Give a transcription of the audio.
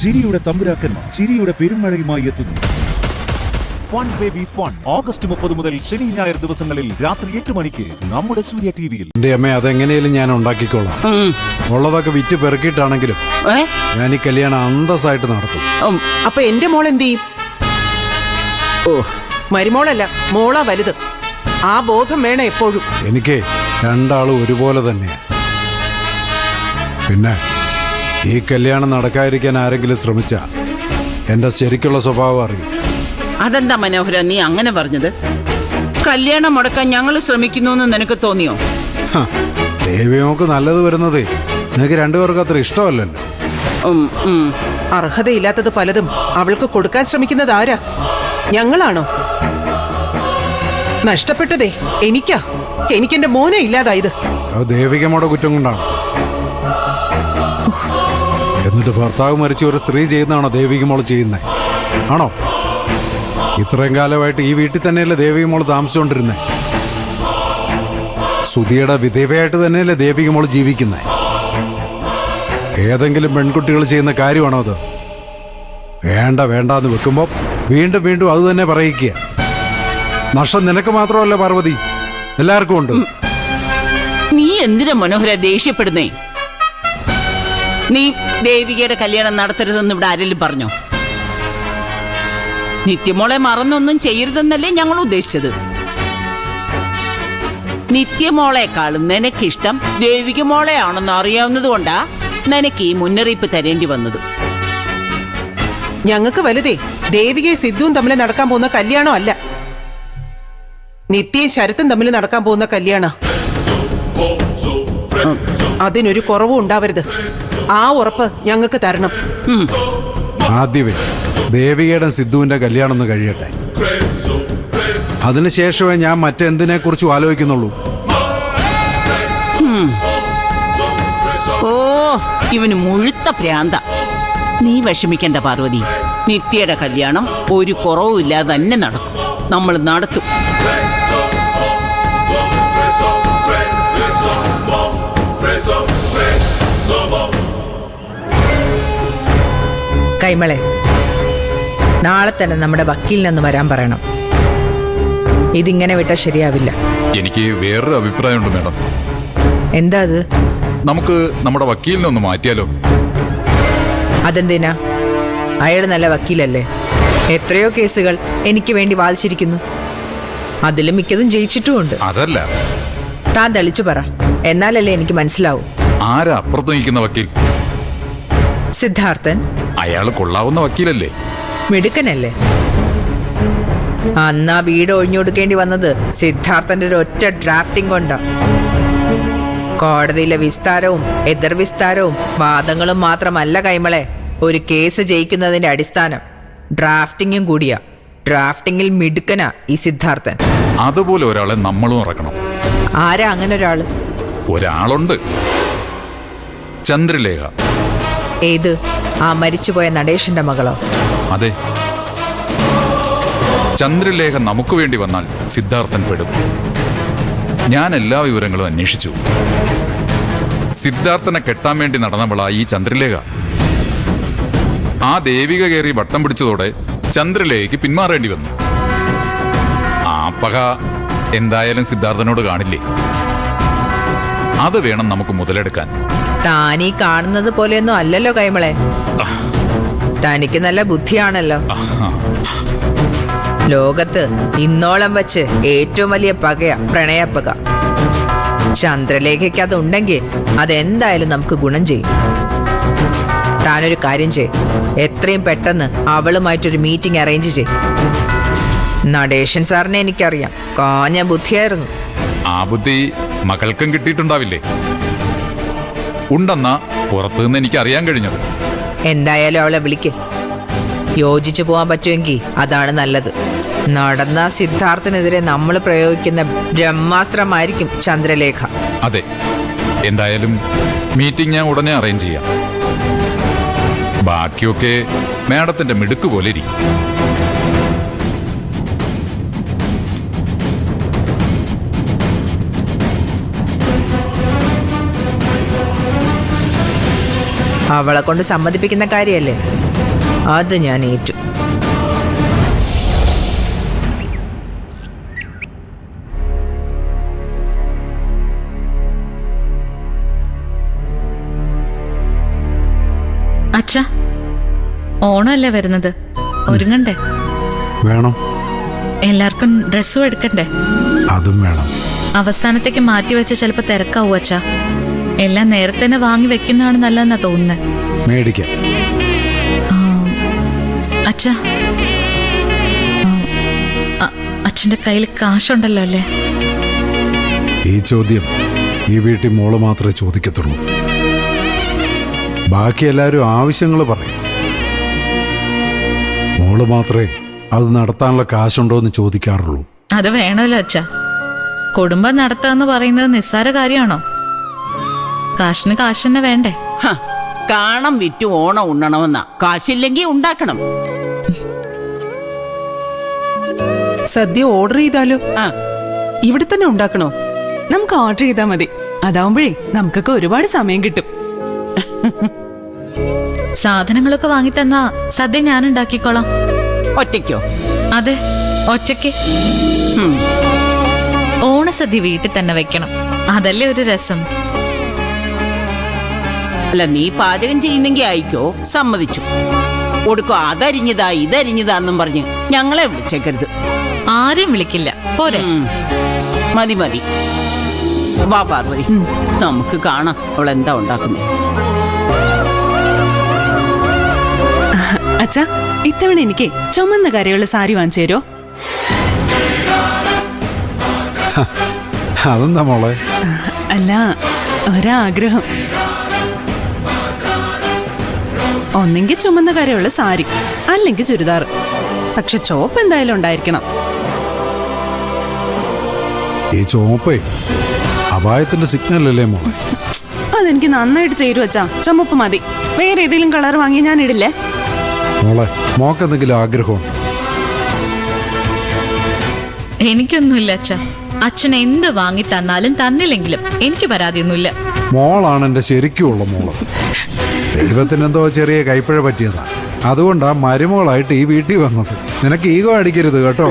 ചിരിയുടെ തമ്പുരാക്കന്മാർ ചിരിയുടെ പെരുമഴയുമായി എത്തുന്നു. ഫൺ ബേബി ഫൺ ഓഗസ്റ്റ് 30 മുതൽ ശനി ഞായർ ദിവസങ്ങളിൽ രാത്രി 8 മണിക്ക് നമ്മുടെ സൂര്യ ടിവിയിൽ. എന്റെ അമ്മ അതെങ്ങനെയും ഞാൻ ഉണ്ടാക്കിക്കോളാം. ഉള്ളതൊക്കെ വിറ്റ് പെറുക്കിയിട്ടാണെങ്കിലും ഞാൻ ഈ കല്യാണം അന്തസ്സായിട്ട് നടത്തും. അപ്പൊ എന്റെ മോൾ എന്ത് ചെയ്യും? ഓ, മരുമോളല്ല, മോളാ വലുത്. ആ ബോധം വേണം എപ്പോഴും. എനിക്ക് രണ്ടാളും ഒരുപോലെ തന്നെയാ. പിന്നെ ഈ കല്യാണം നടക്കാതിരിക്കാൻ ആരെങ്കിലും ശ്രമിച്ച എന്റെ ശരിക്കുള്ള സ്വഭാവം അറിയും. അതെന്താ മനോഹര നീ അങ്ങനെ പറഞ്ഞത്? കല്യാണം മുടക്കാൻ ഞങ്ങൾ ശ്രമിക്കുന്നു എന്ന് നിനക്ക് തോന്നിയോ? ദേവിയോക്ക് നല്ലത് വരുന്നതേ നിനക്ക് രണ്ടുപേർക്ക് അത്ര ഇഷ്ടമല്ലല്ലോ. അർഹതയില്ലാത്തത് പലതും അവൾക്ക് കൊടുക്കാൻ ശ്രമിക്കുന്നത് ആരാ? ഞങ്ങളാണോ? നഷ്ടപ്പെട്ടതേ എനിക്കാ. എനിക്കെന്റെ മോനെ ഇല്ലാതായത് അത് ദേവികമ്മയുടെ കുറ്റം കൊണ്ടാണ്. എന്നിട്ട് ഭർത്താവ് മരിച്ച ഒരു സ്ത്രീ ചെയ്യുന്നതാണോ ദേവികമ്മോൾ ചെയ്യുന്നേ? ആണോ? ഇത്രയും കാലമായിട്ട് ഈ വീട്ടിൽ തന്നെയല്ലേ ദേവികമ്മോൾ താമസിച്ചുകൊണ്ടിരുന്നേ? സുധിയുടെ വിധവയായിട്ട് തന്നെയല്ലേ ദേവികമ്മോൾ ജീവിക്കുന്നേ? ഏതെങ്കിലും പെൺകുട്ടികൾ ചെയ്യുന്ന കാര്യമാണോ അത്? വേണ്ട വേണ്ടാന്ന് വെക്കുമ്പോൾ വീണ്ടും വീണ്ടും അത് തന്നെ പറയിക്കുക. നഷ്ടം നിനക്ക് മാത്രമല്ല പാർവതി, എല്ലാവർക്കും ഉണ്ട്. നീ എന്തിനാ മനോഹര ദേഷ്യപ്പെടുന്നേ? നീ ദേവികയുടെ കല്യാണം നടത്തരുതെന്ന് ഇവിടെ ആരെങ്കിലും പറഞ്ഞോ? നിത്യമോളെ മറന്നൊന്നും ചെയ്യരുതെന്നല്ലേ ഞങ്ങൾ ഉദ്ദേശിച്ചത്. നിത്യമോളെക്കാളും നിനക്കിഷ്ടം ദേവിക മോളെയാണെന്ന് അറിയാവുന്നത് കൊണ്ടാ നിനക്ക് ഈ മുന്നറിയിപ്പ് തരേണ്ടി വന്നത്. ഞങ്ങൾക്ക് വലുതേ ദേവികയും സിദ്ധുവും തമ്മിൽ നടക്കാൻ പോകുന്ന കല്യാണം അല്ല, നിത്യയും ശരത്തും തമ്മിൽ നടക്കാൻ പോകുന്ന കല്യാണ. അതിനൊരു കുറവും ഉണ്ടാവരുത്. ആ ഉറപ്പ് ഞങ്ങൾക്ക് തരണം. ആദ്യമേ ദേവികയുടെ സിദ്ധുവിന്റെ കല്യാണം ഒന്ന് കഴിയട്ടെ. അതിനുശേഷമേ ഞാൻ മറ്റെന്തിനെ കുറിച്ചും ആലോചിക്കുന്നുള്ളൂ. ഓ, ഇവന് മുഴുത്ത ഭ്രാന്ത. നീ വിഷമിക്കണ്ട പാർവതി, നിത്യയുടെ കല്യാണം ഒരു കുറവുമില്ലാതെ തന്നെ നടക്കും. നമ്മൾ നടത്തും. കൈമളെ, നാളെ തന്നെ നമ്മുടെ വക്കീലിനൊന്ന് വരാൻ പറയണം. ഇതിങ്ങനെ വിട്ടാൽ ശരിയാവില്ല. എനിക്ക് വേറൊരു അഭിപ്രായമുണ്ട് മേഡം. എന്താ അത്? നമുക്ക് നമ്മുടെ വക്കീലിനെ ഒന്ന് മാറ്റിയാലോ? അതെന്തിനാ? അയാൾ നല്ല വക്കീലല്ലേ? എത്രയോ കേസുകൾ എനിക്ക് വേണ്ടി വാദിച്ചിരിക്കുന്നു. അതിലും മിക്കതും ജയിച്ചിട്ടുമുണ്ട്. അതല്ല, താൻ തെളിച്ചു പറ, എന്നാലല്ലേ എനിക്ക് മനസ്സിലാവും. ആരാ അപ്പുറത്ത് നിൽക്കുന്ന വക്കീൽ? സിദ്ധാർത്ഥൻ. അയാൾ കൊള്ളാവുന്ന വക്കീലല്ലേ? മിടുക്കനല്ലേ? അന്ന് ആ വീട് ഒഴിഞ്ഞുകൊടുക്കേണ്ടി വന്നത് സിദ്ധാർത്ഥന്റെ ഒരു ഒറ്റ ഡ്രാഫ്റ്റിംഗ് കൊണ്ടാ. കോടതിയിലെ വിസ്താരവും എതിർ വിസ്താരവും വാദങ്ങളും മാത്രമല്ല കൈമളെ ഒരു കേസ് ജയിക്കുന്നതിന്റെ അടിസ്ഥാനം. ഡ്രാഫ്റ്റിംഗും കൂടിയാ. ഡ്രാഫ്റ്റിംഗിൽ മിടുക്കനാ ഈ സിദ്ധാർത്ഥൻ. അതുപോലെ ഒരാളെ നമ്മളും ഇറക്കണം. ആരാ അങ്ങനെ ഒരാള്? ഒരാളുണ്ട്, ചന്ദ്രലേഖ. ഏത്? ആ മരിച്ചുപോയ നടേശന്റെ മകളോ? അതെ. ചന്ദ്രലേഖ നമുക്ക് വേണ്ടി വന്നാൽ സിദ്ധാർത്ഥൻ പെടും. ഞാൻ എല്ലാ വിവരങ്ങളും അന്വേഷിച്ചു. സിദ്ധാർത്ഥനെ കെട്ടാൻ വേണ്ടി നടന്നവളാ ഈ ചന്ദ്രലേഖ. ആ ദേവിക കയറി വട്ടം പിടിച്ചതോടെ ചന്ദ്രലേഖയ്ക്ക് പിന്മാറേണ്ടി വന്നു. ആ പക എന്തായാലും സിദ്ധാർത്ഥനോട് കാണില്ലേ? അത് വേണം നമുക്ക് മുതലെടുക്കാൻ. താനീ കാണുന്നത് പോലെയൊന്നും അല്ലല്ലോ കൈമളെ. തനിക്ക് നല്ല ബുദ്ധിയാണല്ലോ. ലോകത്ത് ഇന്നോളം വച്ച് ഏറ്റവും വലിയ പകയാ പ്രണയപ്പക. ചന്ദ്രലേഖയ്ക്ക് അതുണ്ടെങ്കിൽ അതെന്തായാലും നമുക്ക് ഗുണം ചെയ്യും. താനൊരു കാര്യം ചെയ്, എത്രയും പെട്ടെന്ന് അവളുമായിട്ടൊരു മീറ്റിംഗ് അറേഞ്ച് ചെയ്. നടേശൻ സാറിനെ എനിക്കറിയാം, കാഞ്ഞ ബുദ്ധിയായിരുന്നു. ആ ബുദ്ധി മകൾക്കും കിട്ടിയിട്ടുണ്ടാവില്ലേ? ഉണ്ടെന്നാ പുറത്തുനിന്ന് എനിക്ക് അറിയാൻ കഴിഞ്ഞത്. എന്തായാലും അവളെ വിളിക്ക്. യോജിച്ചു പോകാൻ പറ്റുമെങ്കിൽ അതാണ് നല്ലത്. നടന്ന സിദ്ധാർത്ഥനെതിരെ നമ്മൾ പ്രയോഗിക്കുന്ന ബ്രഹ്മാസ്ത്രമായിരിക്കും ചന്ദ്രലേഖ. അതെ, എന്തായാലും മീറ്റിംഗ് ഞാൻ ഉടനെ അറേഞ്ച് ചെയ്യാം. ബാക്കിയൊക്കെ മാഡത്തിന്റെ മിടുക്ക് പോലെ ഇരിക്കും. അവളെ കൊണ്ട് സമ്മതിപ്പിക്കുന്ന കാര്യമല്ലേ, അത് ഞാൻ ഏറ്റു. അച്ഛാ, ഓണമല്ലേ വരുന്നത്, ഒരുങ്ങണ്ടേ? വേണം, എല്ലാവർക്കും ഡ്രസ്സും എടുക്കണ്ടേ? അതും വേണം. അവസാനത്തേക്ക് മാറ്റിവെച്ച് ചിലപ്പോ തിരക്കാവൂ അച്ഛാ. എല്ലാം നേരത്തെ തന്നെ വാങ്ങി വെക്കുന്നതാണ് നല്ലതെന്നാ തോന്നുന്നത്. മേടിക്കാം. അച്ഛാ, അച്ഛന്റെ കയ്യിൽ കാശുണ്ടല്ലോ അല്ലേ? ഈ ചോദ്യം ഈ വീട്ടിൽ മോള് മാത്രമേ ചോദിക്കത്തുള്ളൂ. ബാക്കി എല്ലാവരും ആവശ്യങ്ങൾ പറയും. മോള് മാത്രമേ അത് നടത്താനുള്ള കാശുണ്ടോ എന്ന് ചോദിക്കാറുള്ളൂ. അത് വേണമല്ലോ അച്ഛാ. കുടുംബം നടത്താന്ന് പറയുന്നത് നിസ്സാര കാര്യമാണോ? കാശിന് കാശ് തന്നെ വേണ്ടേ? കാണം വിറ്റ് ഓണം ഉണ്ണണമെന്നാ, കാശില്ലെങ്കിൽ ഉണ്ടാക്കണം. സദ്യ ഓർഡർ ചെയ്താലോ? ഇവിടെ തന്നെ ഉണ്ടാക്കണോ? നമുക്ക് ഓർഡർ ചെയ്താൽ മതി. അതാവുമ്പോഴേ നമുക്കൊക്കെ ഒരുപാട് സമയം കിട്ടും. സാധനങ്ങളൊക്കെ വാങ്ങിത്തന്നാ സദ്യ ഞാൻ ഉണ്ടാക്കിക്കോളാം. ഒറ്റയ്ക്കോ? അതെ, ഒറ്റയ്ക്ക്. ഓണസദ്യ വീട്ടിൽ തന്നെ വെക്കണം, അതല്ലേ ഒരു രസം. അല്ല, നീ പാചകം ചെയ്യുന്നെങ്കിൽ ആയിക്കോ, സമ്മതിച്ചു. കൊടുക്കോ അതരിഞ്ഞതാ ഇതരിഞ്ഞതാന്നും പറഞ്ഞ് ഞങ്ങളെ വിളിച്ചേക്കരുത്. ആരും വിളിക്കില്ല, പോരെ? മതി മതി, വാ പാർവതി, നമുക്ക് കാണാം അവൾ എന്താ ഉണ്ടാക്കുന്നത്. അച്ഛാ, ഇത്തവണ എനിക്ക് ചുമന്ന കരയുള്ള സാരി വാങ്ങിച്ചു തരോ? അതെന്താ മോളെ? അല്ല, ഒരാഗ്രഹം. ഒന്നെങ്കിൽ ചുമന്ന കരയുള്ള സാരി, അല്ലെങ്കിൽ ചുരിദാർ. പക്ഷെ ചോപ്പ് എന്തായാലും ഉണ്ടായിരിക്കണം. ഈ ചോപ്പേ അപായത്തിന്റെ സിഗ്നൽ അല്ലേ മോളെ? അതെനിക്ക് നന്നായിട്ട് ചേരും അച്ഛാ. ചുമപ്പ് മതി. വേറെ ഏതെങ്കിലും കളർ വാങ്ങി ഞാൻ ഇടില്ലേ. മോളെ, മോക്കെന്തെങ്കിലും ആഗ്രഹമുണ്ട്? എനിക്കൊന്നുമില്ല അച്ഛാ. അച്ഛൻ എന്ത് വാങ്ങി തന്നാലും തന്നില്ലെങ്കിലും എനിക്ക് പരാതിയൊന്നുമില്ല. മോളാണ് എന്റെ ശരിക്കുമുള്ള മോള്. ദൈവത്തിനെന്തോ ചെറിയ കൈപ്പിഴ പറ്റിയതാ, അതുകൊണ്ടാ മരുമോളായിട്ട് ഈ വീട്ടിൽ വന്നത്. നിനക്ക് ഈഗോ അടിക്കരുത് കേട്ടോ.